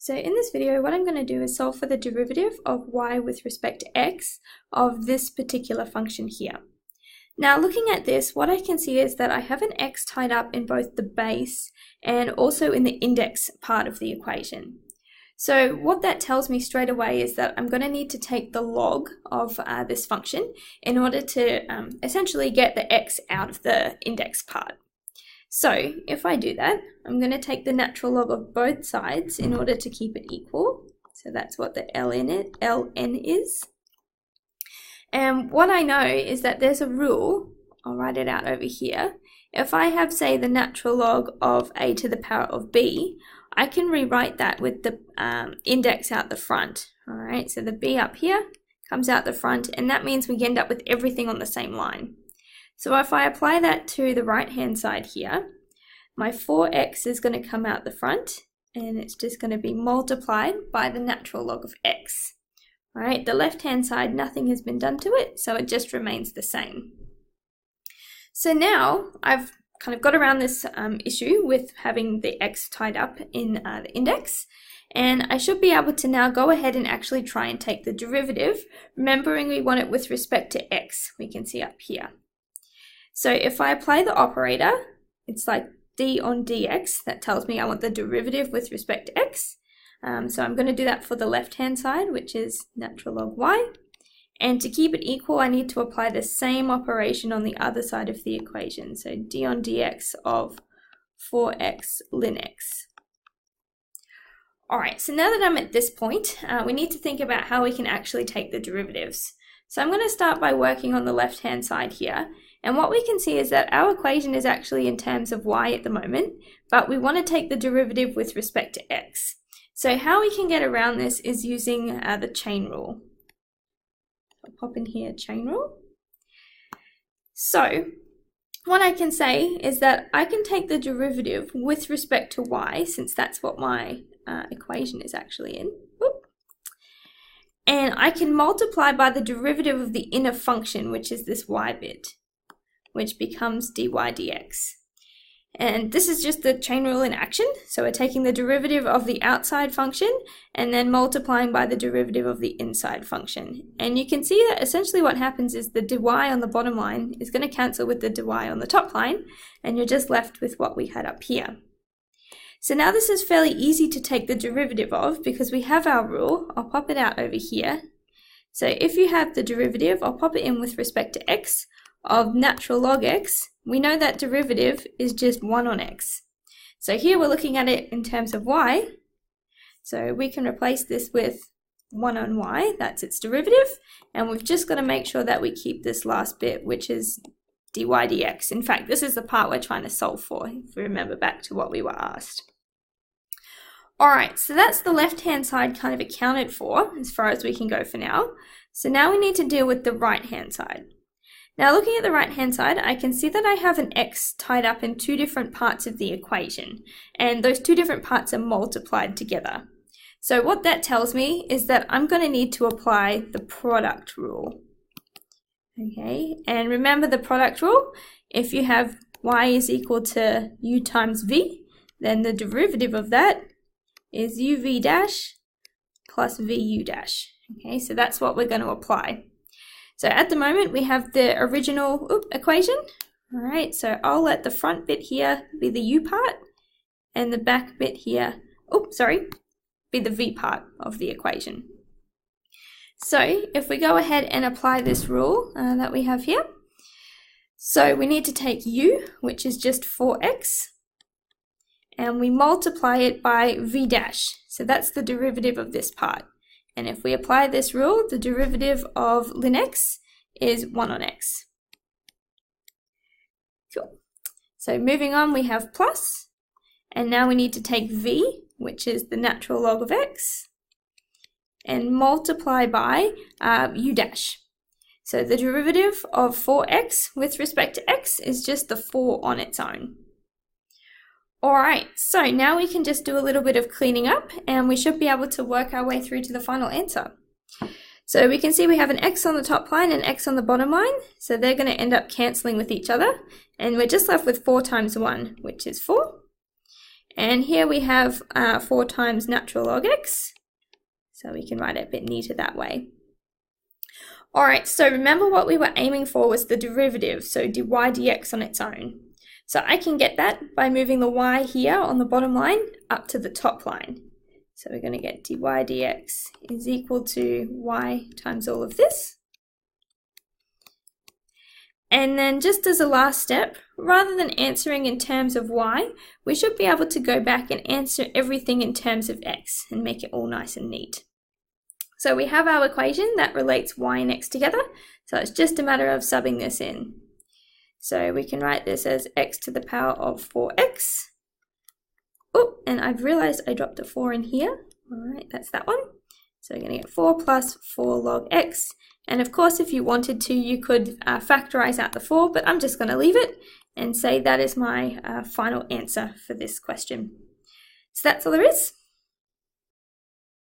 So in this video, what I'm going to do is solve for the derivative of y with respect to x of this particular function here. Now looking at this, what I can see is that I have an x tied up in both the base and also in the index part of the equation. So what that tells me straight away is that I'm going to need to take the log of this function in order to essentially get the x out of the index part. So if I do that, I'm going to take the natural log of both sides in order to keep it equal. So that's what the ln is. And what I know is that there's a rule, I'll write it out over here. If I have, say, the natural log of a to the power of b, I can rewrite that with the index out the front. All right, so the b up here comes out the front, and that means we end up with everything on the same line. So if I apply that to the right-hand side here, my 4x is going to come out the front, and it's just going to be multiplied by the natural log of x. All right, the left-hand side, nothing has been done to it, so it just remains the same. So now I've kind of got around this issue with having the x tied up in the index, and I should be able to now go ahead and actually try and take the derivative, remembering we want it with respect to x, we can see up here. So if I apply the operator, it's like d on dx, that tells me I want the derivative with respect to x. So I'm going to do that for the left-hand side, which is natural log y. And to keep it equal, I need to apply the same operation on the other side of the equation. So d on dx of 4x ln x. Alright, so now that I'm at this point, we need to think about how we can actually take the derivatives. So I'm going to start by working on the left-hand side here. And what we can see is that our equation is actually in terms of y at the moment, but we want to take the derivative with respect to x. So how we can get around this is using the chain rule. I'll pop in here chain rule. So what I can say is that I can take the derivative with respect to y, since that's what my equation is actually in. Whoop. And I can multiply by the derivative of the inner function, which is this y bit, which becomes dy dx. And this is just the chain rule in action. So we're taking the derivative of the outside function and then multiplying by the derivative of the inside function. And you can see that essentially what happens is the dy on the bottom line is going to cancel with the dy on the top line, and you're just left with what we had up here. So now this is fairly easy to take the derivative of because we have our rule. I'll pop it out over here. So if you have the derivative, I'll pop it in with respect to x of natural log x, we know that derivative is just 1 on x. So here we're looking at it in terms of y. So we can replace this with 1 on y, that's its derivative. And we've just got to make sure that we keep this last bit, which is dy dx. In fact, this is the part we're trying to solve for, if we remember back to what we were asked. Alright, so that's the left-hand side kind of accounted for, as far as we can go for now. So now we need to deal with the right-hand side. Now looking at the right-hand side, I can see that I have an x tied up in two different parts of the equation, and those two different parts are multiplied together. So what that tells me is that I'm going to need to apply the product rule. Okay, and remember the product rule, if you have y is equal to u times v, then the derivative of that is uv dash plus vu dash. Okay, so that's what we're going to apply. So at the moment we have the original equation. All right, so I'll let the front bit here be the u part and the back bit here, be the v part of the equation. So if we go ahead and apply this rule that we have here, so we need to take u, which is just 4x, and we multiply it by v dash. So that's the derivative of this part. And if we apply this rule, the derivative of ln x is 1 on x. Cool. So moving on, we have plus, and now we need to take v, which is the natural log of x, and multiply by u dash. So the derivative of 4x with respect to x is just the 4 on its own. Alright, so now we can just do a little bit of cleaning up and we should be able to work our way through to the final answer. So we can see we have an x on the top line and x on the bottom line, so they're going to end up cancelling with each other, and we're just left with 4 times 1, which is 4. And here we have 4 times natural log x. So we can write it a bit neater that way. Alright, so remember what we were aiming for was the derivative, so dy dx on its own. So I can get that by moving the y here on the bottom line up to the top line. So we're going to get dy dx is equal to y times all of this. And then just as a last step, rather than answering in terms of y, we should be able to go back and answer everything in terms of x and make it all nice and neat. So we have our equation that relates y and x together, so it's just a matter of subbing this in. So we can write this as x to the power of 4x. Oh, and I've realized I dropped a 4 in here. Alright, that's that one. So we're going to get 4 plus 4 log x. And of course, if you wanted to, you could factorize out the 4, but I'm just going to leave it and say that is my final answer for this question. So that's all there is.